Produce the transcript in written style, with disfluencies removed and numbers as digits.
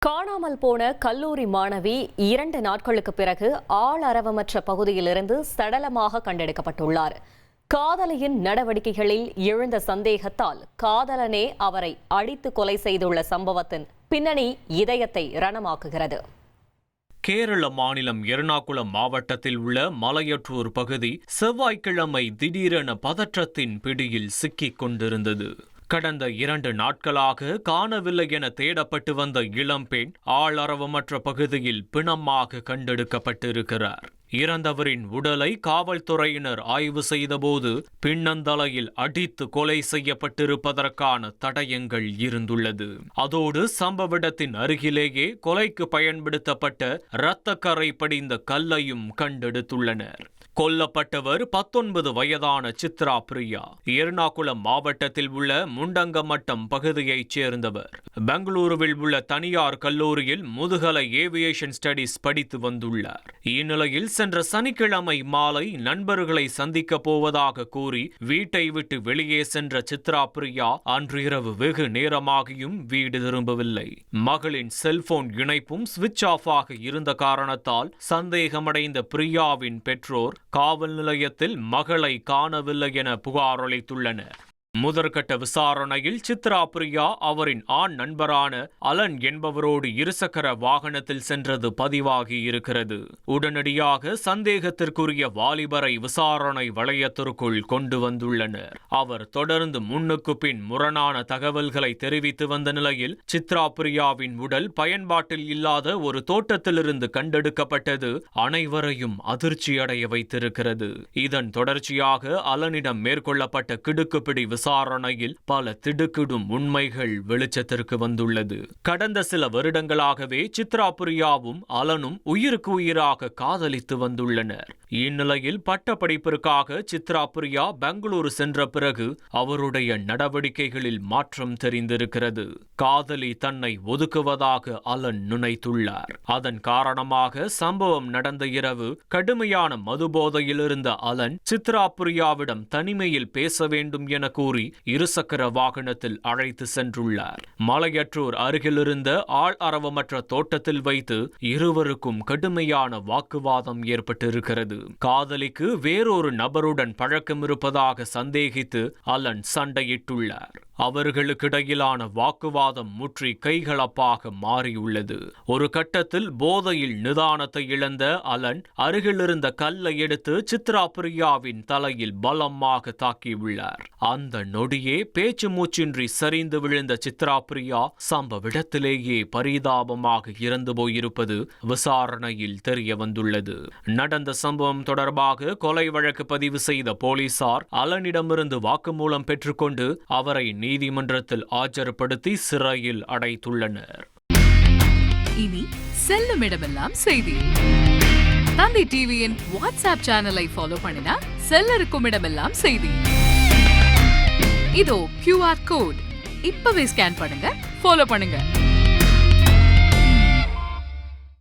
காணாமல் போன கல்லூரி மாணவி 2 நாட்களுக்கு பிறகு ஆளரவமற்ற பகுதியிலிருந்து சடலமாக கண்டெடுக்கப்பட்டுள்ளார். காதலியின் நடவடிக்கைகளில் எழுந்த சந்தேகத்தால் காதலனே அவரை அடித்து கொலை செய்துள்ள சம்பவத்தின் பின்னணி இதயத்தை ரணமாக்குகிறது. கேரள மாநிலம் எர்ணாகுளம் மாவட்டத்தில் உள்ள மலையற்றூர் பகுதி செவ்வாய்க்கிழமை திடீரென பதற்றத்தின் பிடியில் சிக்கிக் கொண்டிருந்தது. கடந்த 2 நாட்களாக காணவில்லை என தேடப்பட்டு வந்த இளம்பெண் ஆளரவமற்ற பகுதியில் பிணமாக கண்டெடுக்கப்பட்டிருக்கிறார். இறந்தவரின் உடலை காவல்துறையினர் ஆய்வு செய்தபோது பின்னந்தலையில் அடித்து கொலை செய்யப்பட்டிருப்பதற்கான தடயங்கள் இருந்துள்ளது. அதோடு சம்பவ இடத்தின் அருகிலேயே கொலைக்கு பயன்படுத்தப்பட்ட இரத்தக்கரை படிந்த கல்லையும் கண்டெடுத்துள்ளனர். கொல்லப்பட்டவர் 19 வயதான சித்ரா பிரியா. எர்ணாகுளம் மாவட்டத்தில் உள்ள முண்டங்கமட்டம் பகுதியைச் சேர்ந்தவர். பெங்களூருவில் உள்ள தனியார் கல்லூரியில் முதுகலை ஏவியேஷன் ஸ்டடீஸ் படித்து வந்துள்ளார். இந்நிலையில் சென்ற சனிக்கிழமை மாலை நண்பர்களை சந்திக்க போவதாக கூறி வீட்டை விட்டு வெளியே சென்ற சித்ரா பிரியா அன்று இரவு வெகு நேரமாகியும் வீடு திரும்பவில்லை. மகளின் செல்போன் இணைப்பும் சுவிட்ச் ஆஃப் ஆக இருந்த காரணத்தால் சந்தேகமடைந்த பிரியாவின் பெற்றோர் காவல் நிலையத்தில் மகளை காணவில்லை என புகார் அளித்துள்ளனர். முதற்கட்ட விசாரணையில் சித்ரா பிரியா அவரின் ஆண் நண்பரான அலன் என்பவரோடு இருசக்கர வாகனத்தில் சென்றது பதிவாகி இருக்கிறது. உடனடியாக சந்தேகத்திற்குரிய வாலிபரை விசாரணை வளையத்திற்குள் கொண்டு வந்துள்ளனர். அவர் தொடர்ந்து முன்னுக்கு பின் முரணான தகவல்களை தெரிவித்து வந்த நிலையில் சித்ரா பிரியாவின் உடல் பயன்பாட்டில் இல்லாத ஒரு தோட்டத்திலிருந்து கண்டெடுக்கப்பட்டது அனைவரையும் அதிர்ச்சியடைய வைத்திருக்கிறது. இதன் தொடர்ச்சியாக அலனிடம் மேற்கொள்ளப்பட்ட கிடுக்குப்பிடி விசாரணையில் பல திடுக்கிடும் உண்மைகள் வெளிச்சத்திற்கு வந்துள்ளது. கடந்த சில வருடங்களாகவே சித்ரா பிரியாவும் அலனும் உயிருக்கு உயிராக காதலித்து வந்துள்ளனர். இந்நிலையில் பட்டப்படிப்பிற்காக சித்ரா பிரியா பெங்களூரு சென்ற பிறகு அவருடைய நடவடிக்கைகளில் மாற்றம் தெரிந்திருக்கிறது. காதலி தன்னை ஒதுக்குவதாக அலன் நினைத்துள்ளார். அதன் காரணமாக சம்பவம் நடந்த இரவு கடுமையான மதுபோதையில் இருந்த அலன் சித்ரா பிரியாவிடம் தனிமையில் பேச வேண்டும் என கூறி இருசக்கர வாகனத்தில் அழைத்து சென்றுள்ளார். மலையற்றூர் அருகிலிருந்த ஆள் அரவமற்ற தோட்டத்தில் வைத்து இருவருக்கும் கடுமையான வாக்குவாதம் ஏற்பட்டிருக்கிறது. காதலிக்கு வேறொரு நபருடன் பழக்கம் இருப்பதாக சந்தேகித்து அலன் சண்டையிட்டுள்ளார். அவர்களுக்கிடையிலான வாக்குவாதம் முற்றி கைகலப்பாக மாறியுள்ளது. ஒரு கட்டத்தில் போதையில் நிதானத்தை இழந்த அலன் அருகிலிருந்த கல்லை எடுத்து சித்ரா பிரியாவின் தலையில் பலமாக தாக்கியுள்ளார். அந்த நொடியே பேச்சு மூச்சின்றி சரிந்து விழுந்த சித்ரா பிரியா சம்பவ இடத்திலேயே பரிதாபமாக இறந்து போயிருப்பது விசாரணையில் தெரிய வந்துள்ளது. நடந்த சம்பவம் தொடர்பாக கொலை வழக்கு பதிவு செய்த போலீசார் அலனிடமிருந்து வாக்குமூலம் பெற்றுக்கொண்டு அவரை நீதிமன்றத்தில் ஆஜர்படுத்தி சிறையில் அடைத்துள்ளனர். இனி செல்லும் இடமெல்லாம் செய்தி. தந்தை டிவியின் வாட்ஸ்அப் சேனலை ஃபாலோ பண்ணினா செல்ல இருக்கும் இடமெல்லாம் செய்தி. இதோ QR கோட் இப்பவே ஸ்கேன் பண்ணுங்க, ஃபாலோ பண்ணுங்க.